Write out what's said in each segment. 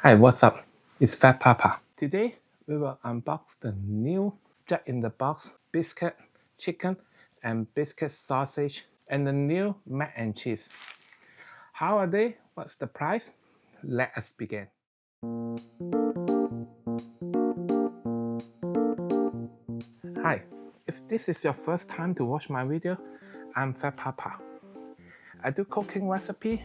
Hi, what's up? It's Fat Papa. Today we will unbox the new Jack-in-the-Box biscuit chicken and biscuit sausage and the new mac and cheese. How are they? What's the price? Let us begin. Hi, if this is your first time to watch my video, I'm Fat Papa. I do cooking recipe,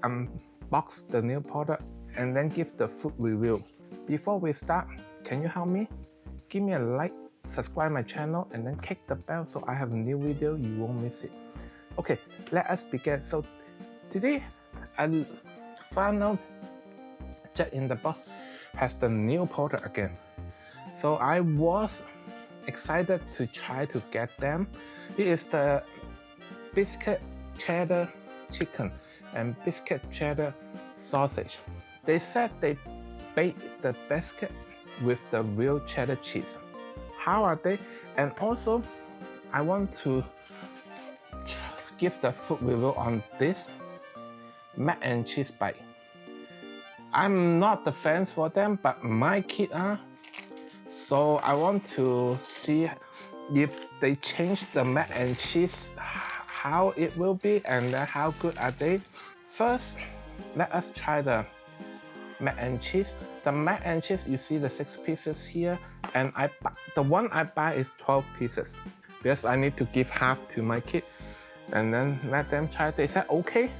unbox the new product, and then give the food review. Before we start, can you help me? Give me a like, subscribe my channel, and then click the bell so I have a new video, you won't miss it. Okay, let us begin. So today I found out Jack-in-the-Box has the new product again. So I was excited to try to get them. It is the biscuit cheddar chicken and biscuit cheddar sausage. They said they bake the biscuit with the real cheddar cheese. How are they? And also, I want to give the food review on this mac and cheese bite. I'm not the fans for them, but my kids are. So I want to see if they change the mac and cheese, how it will be, and then how good are they. First, let us try the mac and cheese. The mac and cheese, you see the 6 pieces here, and the one I buy is 12 pieces because I need to give half to my kid and then let them try. They said okay,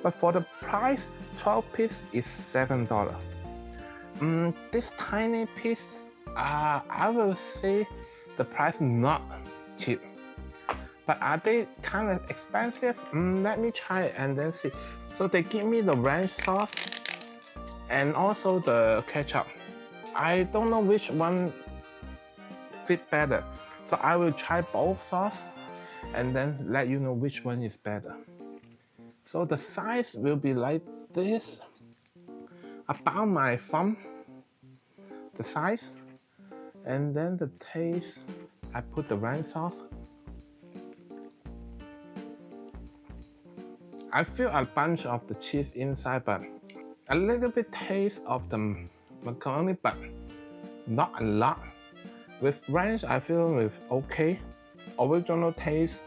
but for the price, 12 piece is $7. This tiny piece, I will say the price not cheap, but are they kind of expensive? Let me try it and then see. So they give me the ranch sauce and also the ketchup. I don't know which one fit better, so I will try both sauce and then let you know which one is better. So the size will be like this, about my thumb, the size. And then the taste, I put the ranch sauce. I feel a bunch of the cheese inside, but a little bit taste of the macaroni, but not a lot. With ranch, I feel with okay, original taste,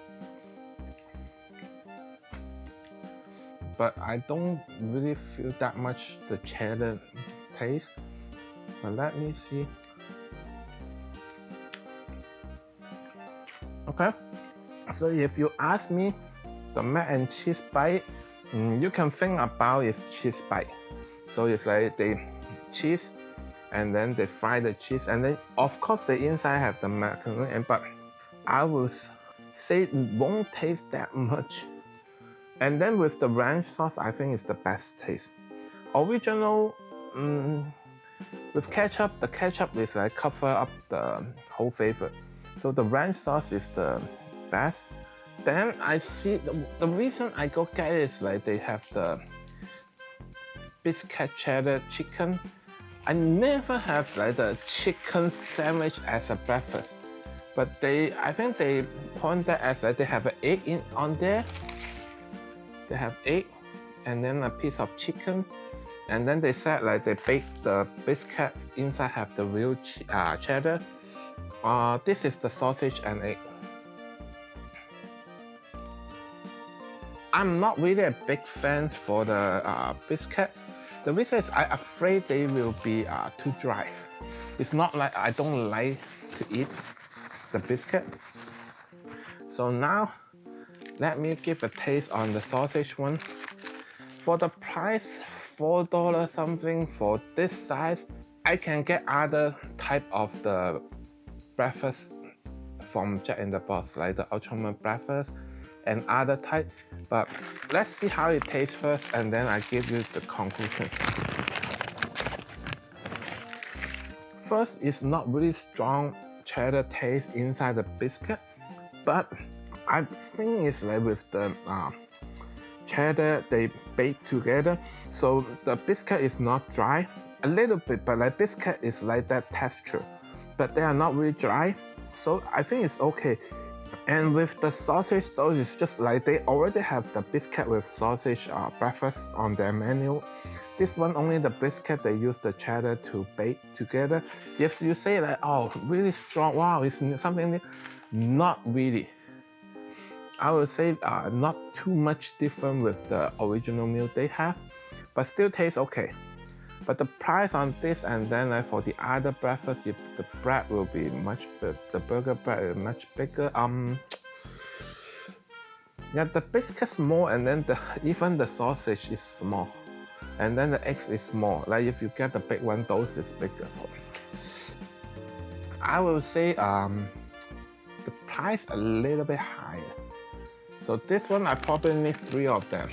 but I don't really feel that much the cheddar taste. But let me see. Okay, so if you ask me, the mac and cheese bite, you can think about it's cheese bite. So it's like they cheese and then they fry the cheese, and then of course the inside have the macaroni, but I would say it won't taste that much. And then with the ranch sauce, I think it's the best taste. Original, with ketchup, the ketchup is like cover up the whole flavor. So the ranch sauce is the best. Then I see the reason I go get it is like they have the biscuit cheddar chicken. I never have like the chicken sandwich as a breakfast, but I think they point that as like they have an egg on there. They have egg and then a piece of chicken, and then they said like they bake the biscuit inside have the real cheddar. This is the sausage and egg. I'm not really a big fan for the biscuit. The reason is I'm afraid they will be too dry. It's not like I don't like to eat the biscuit. So now, let me give a taste on the sausage one. For the price, $4 something for this size, I can get other type of the breakfast from Jack-in-the-Box, like the ultimate breakfast and other type. But let's see how it tastes first, and then I give you the conclusion. First, it's not really strong cheddar taste inside the biscuit, but I think it's like with the cheddar they bake together, so the biscuit is not dry. A little bit, but like biscuit is like that texture, but they are not really dry, so I think it's okay. And with the sausage though, it's just like they already have the biscuit with sausage breakfast on their menu. This one only the biscuit, they use the cheddar to bake together. If you say that, oh, really strong, wow, it's something new, not really. I would say not too much different with the original meal they have, but still tastes okay. But the price on this, and then for the other breakfast, the bread will be much bigger. The burger bread is much bigger. Yeah, the biscuit small, and then even the sausage is small, and then the eggs is small. Like if you get the big one, those is bigger. So I will say the price a little bit higher. So this one I probably need 3 of them.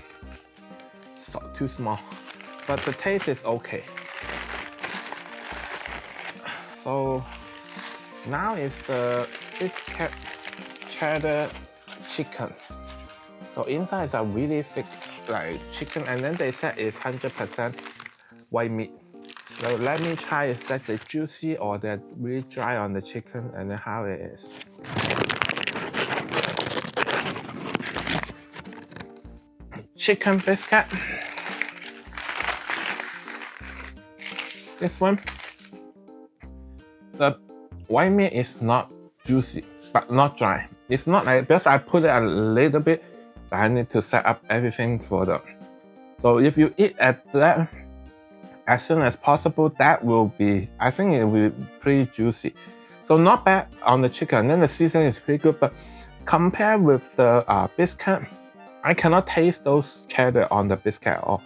So too small, but the taste is okay. So now is the biscuit cheddar chicken. So inside is a really thick like chicken, and then they said it's 100% white meat. So let me try is that the juicy or that really dry on the chicken, and then how it is. Chicken biscuit. This one, the white meat is not juicy, but not dry. It's not like, because I put it a little bit, but I need to set up everything for them. So if you eat at that as soon as possible, that will be, I think it will be pretty juicy. So not bad on the chicken, and then the seasoning is pretty good, but compared with the biscuit, I cannot taste those cheddar on the biscuit at all.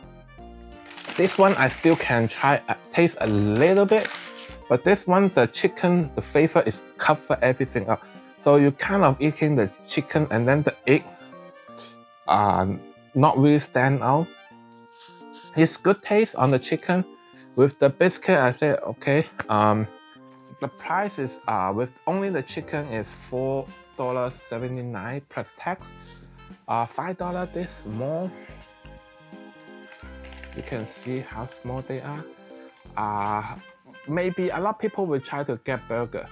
This one I still can try taste a little bit, but this one, the chicken, the flavor is cover everything up. So you kind of eating the chicken, and then the egg not really stand out. It's good taste on the chicken. With the biscuit, I say okay. The price is with only the chicken is $4.79 plus tax. $5 this small. You can see how small they are. Maybe a lot of people will try to get burger,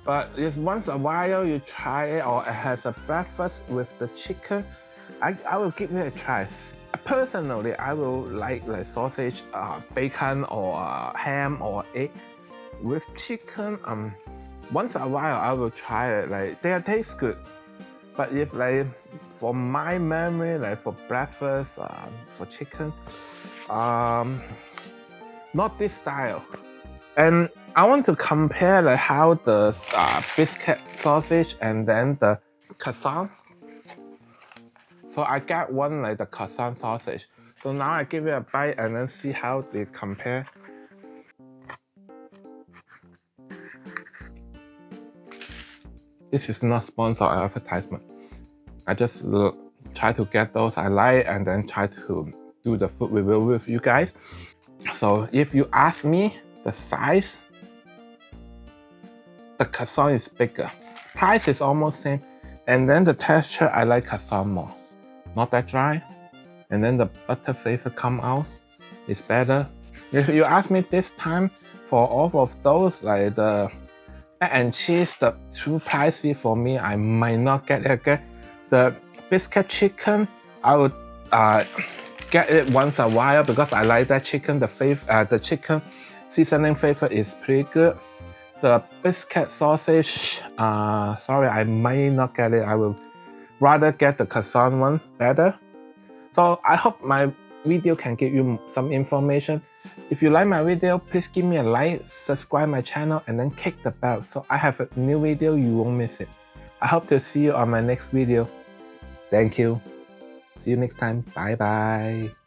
but if once a while you try it or it has a breakfast with the chicken, I will give it a try. Personally, I will like sausage, bacon, or ham or egg. With chicken, once a while I will try it. Like they taste good. But if like for my memory, like for breakfast, for chicken, not this style. And I want to compare like how the biscuit sausage and then the croissant. So I got one like the croissant sausage. So now I give it a bite and then see how they compare. This is not sponsored advertisement. I just try to get those I like and then try to do the food review with you guys. So if you ask me the size, the croissant is bigger. Price is almost same. And then the texture, I like croissant more. Not that dry. And then the butter flavor come out. It's better. If you ask me this time, for all of those, like the egg and cheese, the too pricey for me, I might not get it again. The biscuit chicken, I would get it once a while because I like that chicken. The chicken seasoning flavor is pretty good. The biscuit sausage, sorry, I might not get it. I will rather get the croissant one better. So I hope my video can give you some information. If you like my video, please give me a like, subscribe my channel, and then click the bell so I have a new video, you won't miss it. I hope to see you on my next video. Thank you. See you next time. Bye bye.